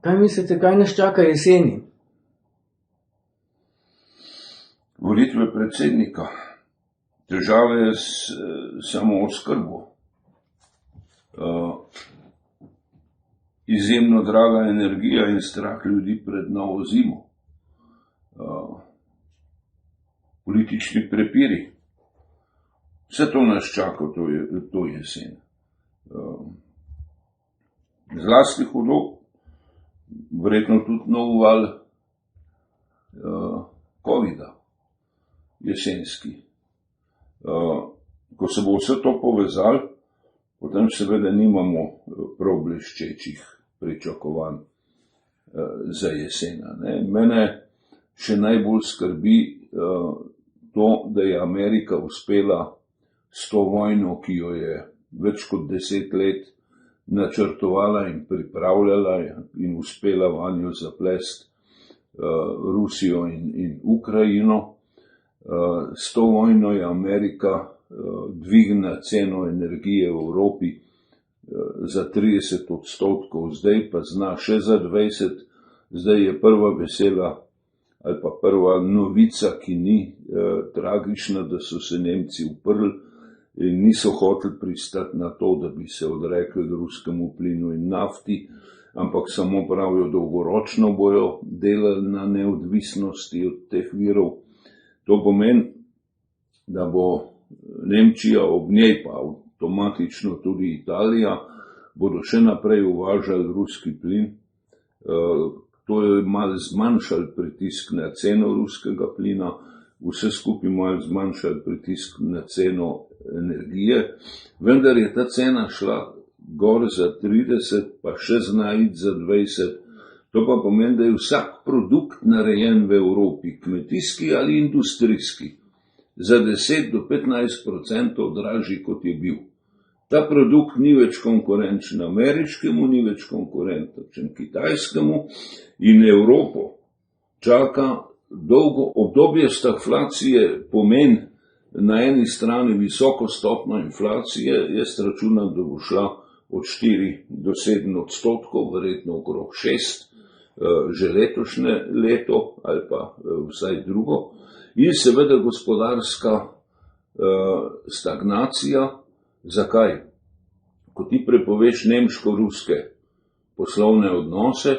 Kaj mislite, kaj nas čaka jeseni? Volitve predsednika, težave s samooskrbo, izjemno draga energija in strah ljudi pred novo zimo, politični prepiri. Vse to nas čaka to jesen. Zlasti hudo, verjetno tudi nov val covida, jesenski. Ko se bo vse to povezalo, potem seveda nimamo prav bleščečih pričakovanj za jesena. Mene še najbolj skrbi to, da je Amerika uspela s to vojno, ki jo je več kot 10 let načrtovala in pripravljala in uspela vanjo zaplesti Rusijo in Ukrajino. S to vojno je Amerika dvignila ceno energije v Evropi za 30%, zdaj pa zna še za 20%. Zdaj je prva vesela ali pa prva novica, ki ni tragična, da so se Nemci uprli in niso hoteli pristati na to, da bi se odrekli ruskemu plinu in nafti, ampak samo pravijo, dolgoročno bojo delali na neodvisnosti od teh virov. To pomeni, da bo Nemčija, ob njej pa avtomatično tudi Italija, bodo še naprej uvažali ruski plin. To je malo zmanjšalo pritisk na ceno ruskega plina, vse skupaj malo zmanjšalo pritisk na ceno energije, vendar je ta cena šla gor za 30, pa še zna iti za 20. To pa pomeni, da je vsak produkt narejen v Evropi, kmetijski ali industrijski, za 10 do 15% dražji, kot je bil. Ta produkt ni več konkurenčen ameriškemu, ni več konkurenčen kitajskemu in Evropo čaka dolgo obdobje stagflacije. Pomeni na eni strani visoko stopnjo inflacije, jaz računam, da bo šla od 4 do 7%, verjetno okrog 6%, že letošnje leto ali pa vsaj drugo, in seveda gospodarska stagnacija. Zakaj? Ko ti prepoveš nemško-ruske poslovne odnose,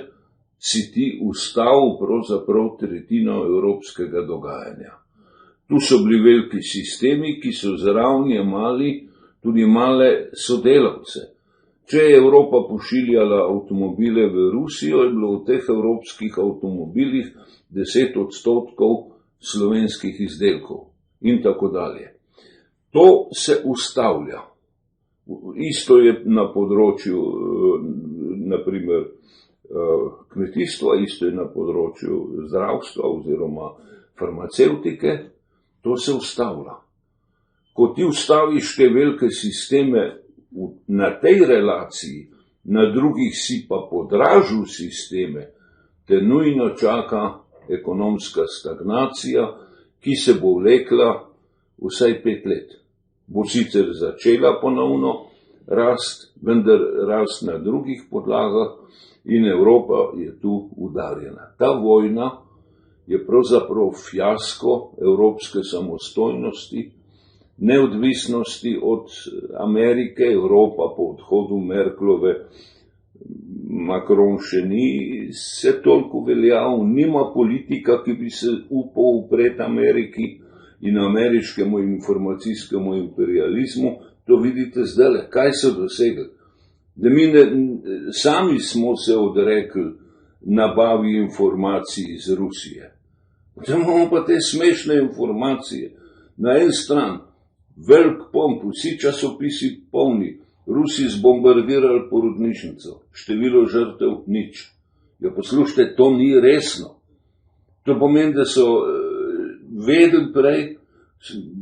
si ti ustavil pravzaprav tretjino evropskega dogajanja. Tu so bili veliki sistemi, ki so zraven jemali tudi male sodelavce. Če je Evropa pošiljala avtomobile v Rusijo, je bilo v teh evropskih avtomobilih 10% slovenskih izdelkov in tako dalje. To se ustavlja. Isto je na področju, naprimer, kmetijstva, isto je na področju zdravstva oziroma farmacevtike. To se ustavlja. Ko ti ustaviš te velike sisteme na tej relaciji, na drugih si pa podražil sisteme, te nujno čaka ekonomska stagnacija, ki se bo vlekla vsaj 5 let. Bo sicer začela ponovno rast, vendar rast na drugih podlagah in Evropa je tu udarjena. Ta vojna je pravzaprav fiasko evropske samostojnosti, neodvisnosti od Amerike. Evropa po odhodu Merklove, Macron še ni se toliko veljal, nima politika, ki bi se upal upreti Ameriki in ameriškemu informacijskemu imperializmu. To vidite zdaj, kaj so dosegli. Da mi sami smo se odrekli nabavi informacij iz Rusije. Potem imamo pa te smešne informacije. Na en stran velik pomp, vsi časopisi polni, Rusi zbombardirali porodnišnico, število žrtev nič. Ja, poslušajte, to ni resno. To pomeni, da so vedeli prej,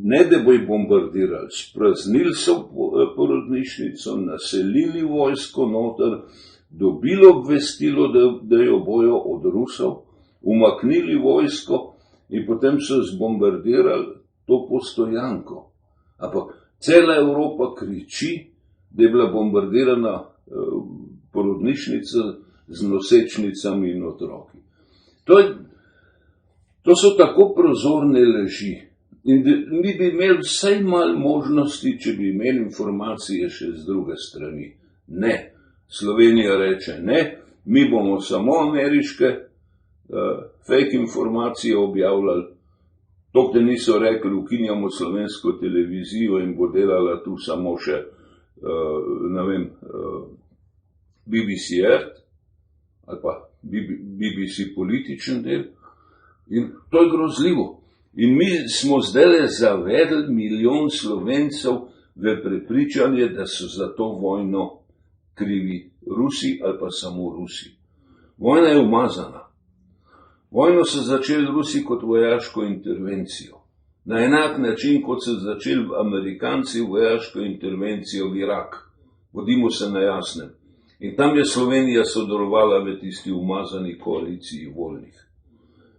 ne da bo jih bombardirali, spraznili so porodnišnico, naselili vojsko noter, dobili obvestilo, da jo bojo od Rusov, umaknili vojsko in potem so zbombardirali to Postojanko. Ampak cela Evropa kriči, da je bila bombardirana porodnišnica z nosečnicami in otroki. To so tako prozorne laži. In mi bi imeli vsaj malo možnosti, če bi imeli informacije še z druge strani. Ne. Slovenija reče ne, mi bomo samo ameriške fake informacije objavljali. To, da niso rekli, ukinjamo slovensko televizijo in bo delala tu samo še, BBC Earth ali pa BBC političen del. In to je grozljivo. In mi smo zdaj zavedli 1 milijon Slovencev v prepričanje, da so za to vojno krivi Rusi ali pa samo Rusi. Vojna je umazana. Vojno so začeli Rusi kot vojaško intervencijo. Na enak način, kot so začeli Amerikanci vojaško intervencijo v Irak. Bodimo se na jasnem. In tam je Slovenija sodelovala v tisti umazani koaliciji voljnih.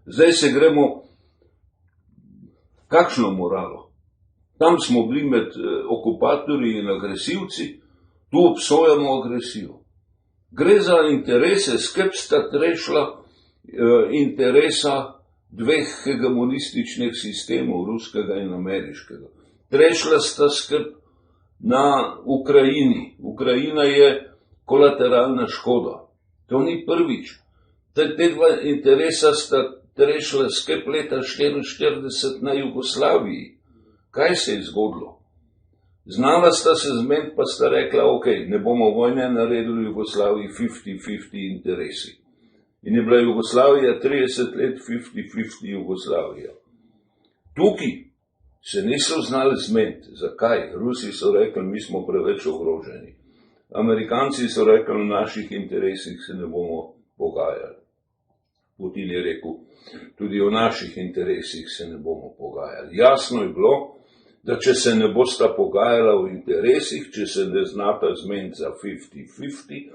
Zdaj se gremo, kakšno moralo? Tam smo bili med okupatorji in agresivci, tu obsojamo agresijo. Gre za interese, skrb sta trešla interesa dveh hegemonističnih sistemov, ruskega in ameriškega. Trešla sta skrb na Ukrajini. Ukrajina je kolateralna škoda. To ni prvič. Te dva interesa sta trešla skrb leta 1944 na Jugoslaviji. Kaj se je zgodilo? Znala sta se zmeniti, pa sta rekla, ok, ne bomo vojne naredili v Jugoslaviji 50-50 interesi. In je bila Jugoslavija 30 let 50-50 Jugoslavija. Tukaj se niso znali zmeniti. Zakaj? Rusi so rekli, mi smo preveč ogroženi. Amerikanci so rekli, v naših interesih se ne bomo pogajali. Putin je rekel, tudi o naših interesih se ne bomo pogajali. Jasno je bilo, da če se ne bosta pogajala o interesih, če se ne znata zmeniti za 50-50,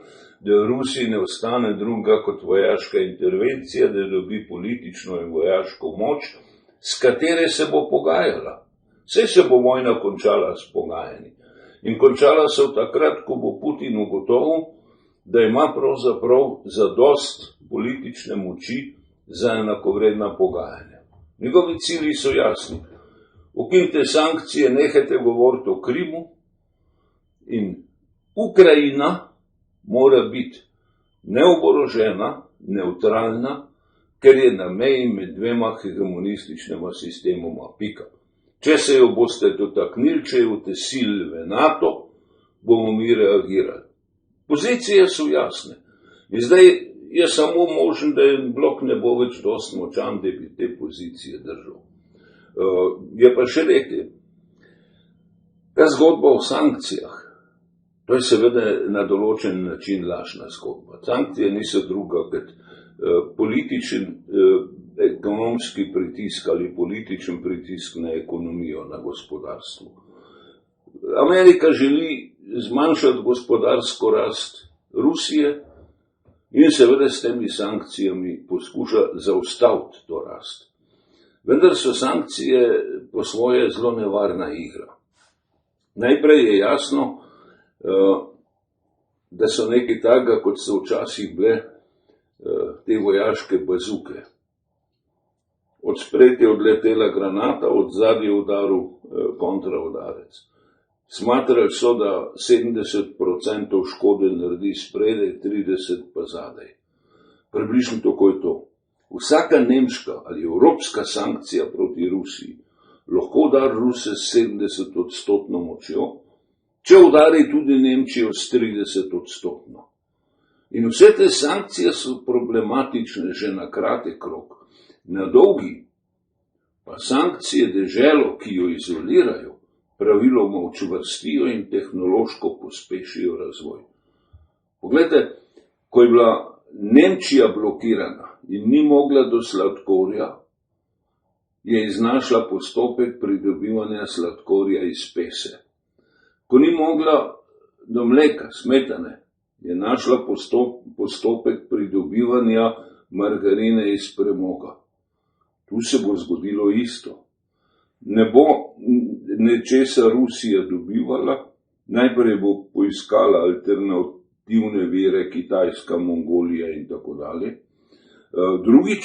da Rusiji ne ostane druga kot vojaška intervencija, da dobi politično in vojaško moč, s katere se bo pogajala. Saj se bo vojna končala s pogajanji. In končala se takrat, ko bo Putin ugotovil, da ima pravzaprav zadost politične moči za enakovredna pogajanja. Njegovi cilji so jasni. Ukinite sankcije, nehajte govoriti o Krimu in Ukrajina mora biti neoborožena, neutralna, ker je na meji med dvema hegemonističnima sistemoma. Pika. Če se jo boste dotaknili, če jo tesili v NATO, bomo mi reagirali. Pozicije so jasne. In zdaj je samo možen, da en blok ne bo več dosti močan, da bi te pozicije držal. Je pa še nekaj. Ta zgodba o sankcijah, to je seveda na določen način lažna zgodba. Sankcije niso druga kot političen ekonomski pritisk ali političen pritisk na ekonomijo, na gospodarstvo. Amerika želi zmanjšati gospodarsko rast Rusije in seveda s temi sankcijami poskuša zaustaviti to rast. Vendar so sankcije po svoje zelo nevarna igra. Najprej je jasno, da so nekaj takega, kot so včasih bile te vojaške bazuke. Od spred je odletela granata, od zadnje udaril kontraudarec. Smatrali so, da 70% škode naredi spredaj, 30% pa zadaj. Približno tako je to. Vsaka nemška ali evropska sankcija proti Rusiji lahko udari Ruse s 70% močjo, če udari tudi Nemčijo s 30%. In vse te sankcije so problematične že na kratek rok. Na dolgi pa sankcije deželo, ki jo izolirajo, praviloma učvrstijo in tehnološko pospešijo razvoj. Poglejte, ko je bila Nemčija blokirana in ni mogla do sladkorja, je iznašla postopek pridobivanja sladkorja iz pese. Ko ni mogla do mleka, smetane, je našla postopek pridobivanja margarine iz premoga. Tu se bo zgodilo isto. Ne bo nečesa Rusija dobivala, najprej bo poiskala alternativne vire, Kitajska, Mongolija in tako dalje. Drugič,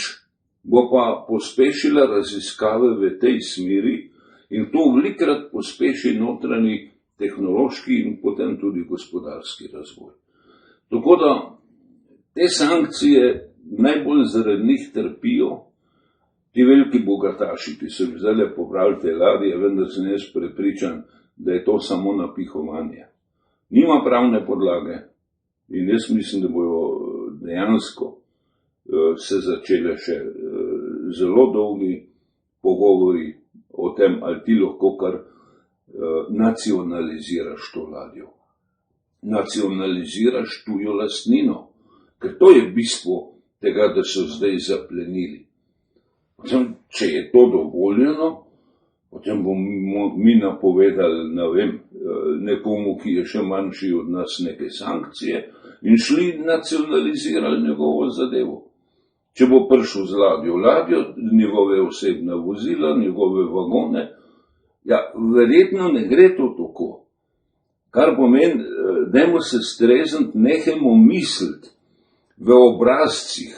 bo pa pospešila raziskave v tej smeri in to velikokrat pospeši notranji tehnološki in potem tudi gospodarski razvoj. Tako da te sankcije najbolj zaradi njih trpijo ti veliki bogataši, ki so zdaj pobrali te ladje, vendar sem jaz prepričan, da je to samo napihovanje. Nima pravne podlage in jaz mislim, da bojo dejansko se začele še zelo dolgi pogovori o tem, ali ti lahko kar nacionaliziraš to ladjo. Nacionaliziraš tujo lastnino, ker to je bistvo tega, da so zdaj zaplenili. Potem, če je to dovoljeno, potem bomo mi napovedali, ne vem, nekomu, ki je še manjši od nas, neke sankcije in šli nacionalizirali njegovo zadevo. Če bo prišel z ladjo, njegove osebna vozila, njegove vagone, ja, verjetno ne gre to tako. Kar pomeni, dajmo se strezniti, nehajmo misliti v obrazcih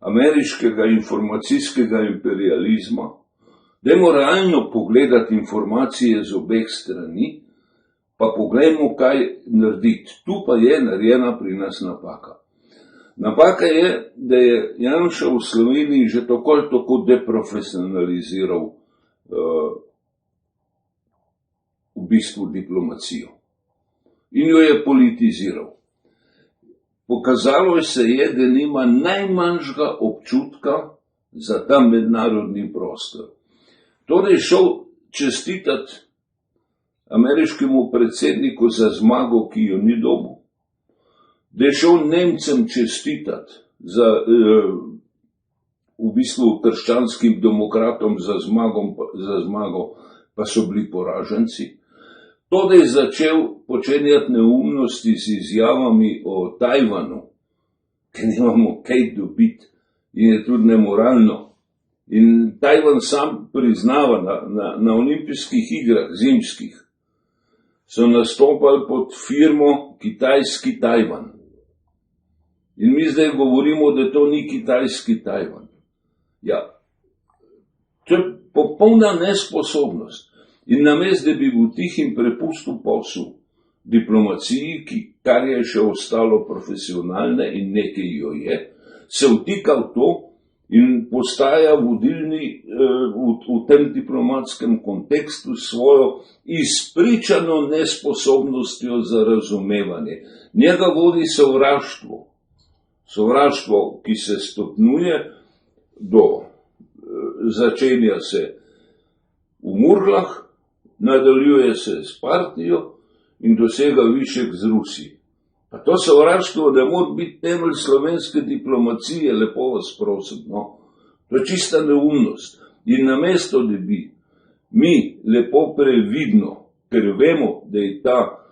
ameriškega informacijskega imperializma, dajmo realno pogledati informacije z obeh strani, pa poglejmo, kaj narediti. Tu pa je narejena pri nas napaka. Napaka je, da je Janša v Sloveniji že tako ali tako deprofesionaliziral v bistvu diplomacijo in jo je politiziral. Pokazalo se je, da nima najmanjšega občutka za ta mednarodni prostor. Torej je šel čestitati ameriškemu predsedniku za zmago, ki jo ni dobil, da je šel Nemcem čestitati za v bistvu krščanskim demokratom za zmago, pa so bili poraženci. To, da je začel počenjati neumnosti z izjavami o Tajvanu, ker nimamo kaj dobiti in je tudi nemoralno. In Tajvan sam priznava na olimpijskih igrah zimskih, so nastopali pod firmo Kitajski Tajvan. In mi zdaj govorimo, da to ni Kitajski Tajvan. Ja, to je popolna nesposobnost. In namesto, da bi bil tih in prepustil posel diplomaciji, kar je še ostalo profesionalne in nekaj jo je, se vtika v to in postaja vodilni v tem diplomatskem kontekstu svojo izpričano nesposobnostjo za razumevanje. Njega vodi sovraštvo. Sovraštvo, ki se stopnjuje začenja se v Murglah, nadaljuje se s partijo in dosega višek z Rusijo. Pa to sovraštvo ne more biti temelj slovenske diplomacije, lepo vas prosim, no. To je čista neumnost. In namesto, da bi mi lepo previdno, ker vemo, da je ta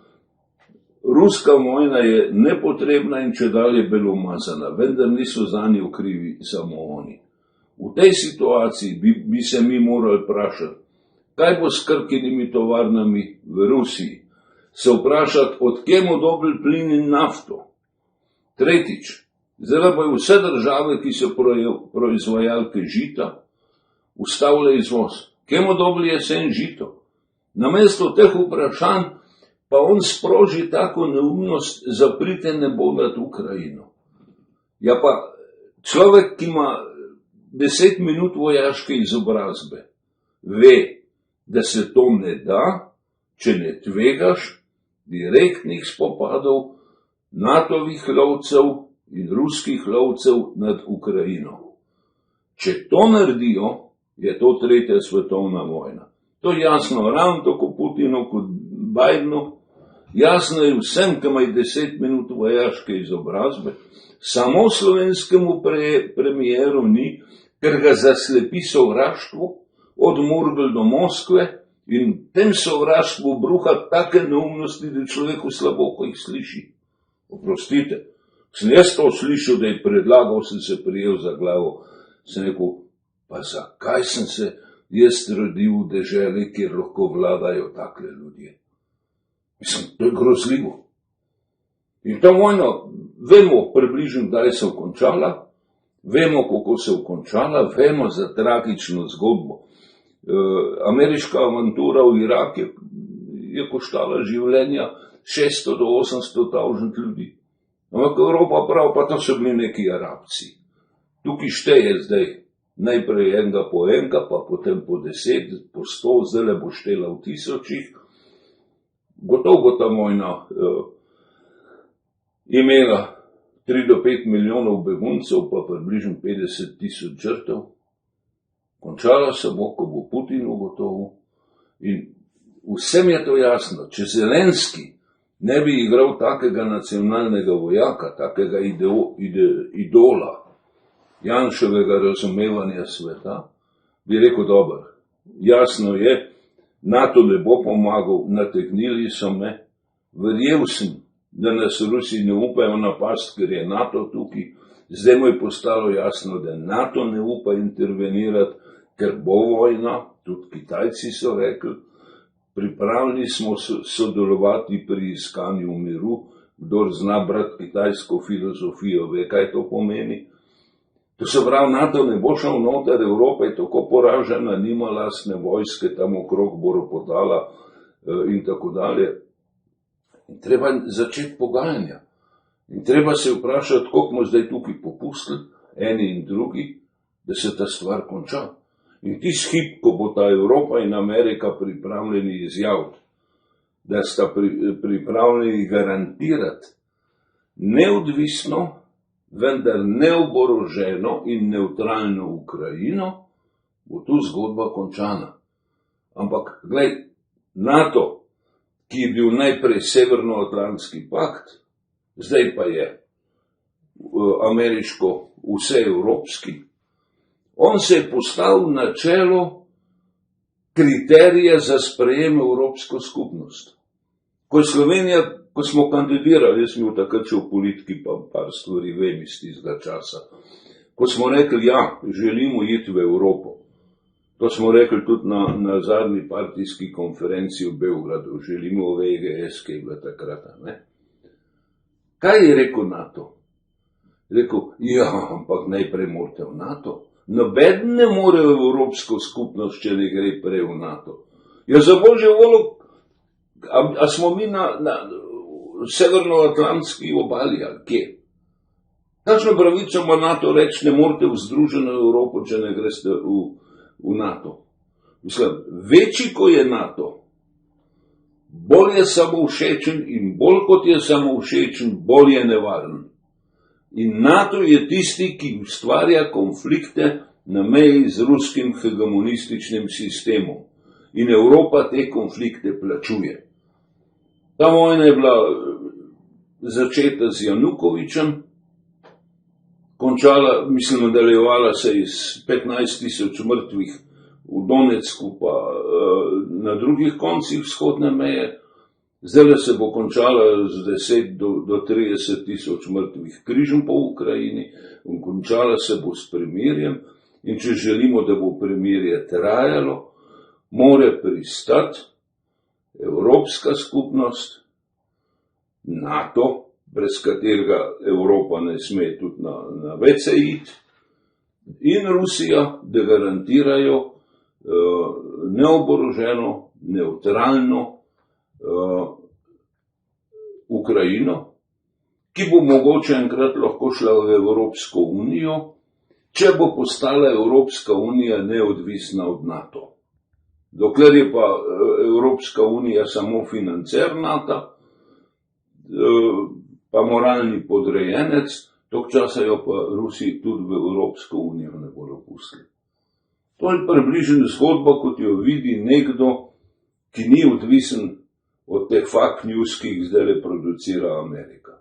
ruska vojna je nepotrebna in čedalje belomazana, vendar niso zanjo krivi samo oni. V tej situaciji bi se mi morali vprašati, kaj bo s Krkinimi tovarnami v Rusiji? Se vprašati, od kje bomo dobili plin in nafto? Tretjič, zdaj bojo vse države, ki so proizvajalke žita, ustavile izvoz. Kje bomo dobili jesen žito? Namesto teh vprašanj pa on sproži tako neumnost, zaprite nebo nad Ukrajino. Ja pa človek, ki ima 10 minut vojaške izobrazbe, ve, da se to ne da, če ne tvegaš direktnih spopadov NATO-vih lovcev in ruskih lovcev nad Ukrajino. Če to naredijo, je to tretja svetovna vojna. To je jasno ravno tako Putinu kot Bidenu, jasno je vsem, ki imajo 10 minut vojaške izobrazbe, samo slovenskemu premijeru ni, ker ga zaslepi sovraštvo od Murgel do Moskve in tem sovraštvu bruha take neumnosti, da človeku slabo, ko jih sliši. Oprostite, sem jaz to slišal, da je predlagal, sem se prijel za glavo, sem rekel, pa zakaj sem se jaz rodil v deželi, kjer lahko vladajo takle ljudje? Mislim, to je grozljivo. In ta vojna, vemo približno, kdaj se je končala, vemo, kako se je končala, vemo za tragično zgodbo. Ameriška avantura v Irak je koštala življenja 600 do 800 tisoč ljudi. Ampak Evropa prav, pa to so bili neki Arabci. Tukaj šteje zdaj najprej enega, pa potem po 10, po 100, zdaj bo štela v tisočih. Gotovo bo ta vojna imela 3 do 5 milijonov beguncev, pa približno 50 tisoč žrtev. Končala se bo, ko bo Putin ugotovil. In vsem je to jasno, če Zelenski ne bi igral takega nacionalnega vojaka, takega idola, Janševega razumevanja sveta, bi rekel, dobro, jasno je, NATO ne bo pomagal, nategnili so me, verjel sem, da nas Rusi ne upajo napast, ker je NATO tukaj, zdaj mu je postalo jasno, da NATO ne upa intervenirati, ker bo vojna, tudi Kitajci so rekli, pripravljeni smo sodelovati pri iskanju miru, kdor zna brati kitajsko filozofijo, ve, kaj to pomeni. To se pravi, NATO ne bo šel noter, Evropa je tako poražena, nima lastne vojske, tam okrog bo ropotala in tako dalje. In treba začeti pogajanja. In treba se vprašati, koliko smo zdaj tukaj popustili, eni in drugi, da se ta stvar konča. In tisti hip, ko bo ta Evropa in Amerika pripravljeni izjaviti, da sta pripravljeni garantirati neodvisno, vendar neoboroženo in neutralno Ukrajino, bo tu zgodba končana. Ampak, glej, NATO, ki je bil najprej Severnoatlantski pakt, zdaj pa je ameriško vseevropski, on se je postavil na čelo kriterija za sprejem Evropsko skupnost. Ko je Slovenija, ko smo kandidirali, jaz sem bil takrat še v politiki, pa par stvari vem iz tistega časa, ko smo rekli, ja, želimo iti v Evropo. To smo rekli tudi na zadnji partijski konferenci v Beogradu, želimo v EGS, ki je bila takrat. Ne? Kaj je rekel NATO? Rekel, ja, ampak najprej morate v NATO. Nobeden ne more v Evropsko skupnost, če ne gre prej v NATO. Ja, za božjo voljo, a smo mi na severnoatlantski obali, ali kje? Kakšno pravico ima NATO reči, ne morete v Združeno Evropo, če ne greste v NATO? Mislim, večji, ko je NATO, bolj je samovšečen in bolj kot je samovšečen, bolj je nevaren. In NATO je tisti, ki ustvarja konflikte na meji z ruskim hegemonističnim sistemom. In Evropa te konflikte plačuje. Ta vojna je bila začeta z Janukovičem, končala, mislim, nadaljevala se je s 15.000 mrtvih v Donetsku, pa na drugih koncih vzhodne meje. Zdaj se bo končala z 10 do 30 tisoč mrtvih križem po Ukrajini in končala se bo s premirjem. In če želimo, da bo premirje trajalo, mora pristati Evropska skupnost, NATO, brez katerega Evropa ne sme tudi na WC iti, in Rusija, da garantirajo neoboroženo, neutralno Ukrajino, ki bo mogoče enkrat lahko šla v Evropsko unijo, če bo postala Evropska unija neodvisna od NATO. Dokler je pa Evropska unija samo financer NATO, pa moralni podrejenec, tok časa jo pa Rusi tudi v Evropsko unijo ne bodo pustili. To je približno zgodba, kot jo vidi nekdo, ki ni odvisen od teh fake news, ki jih zdaj producira Amerika.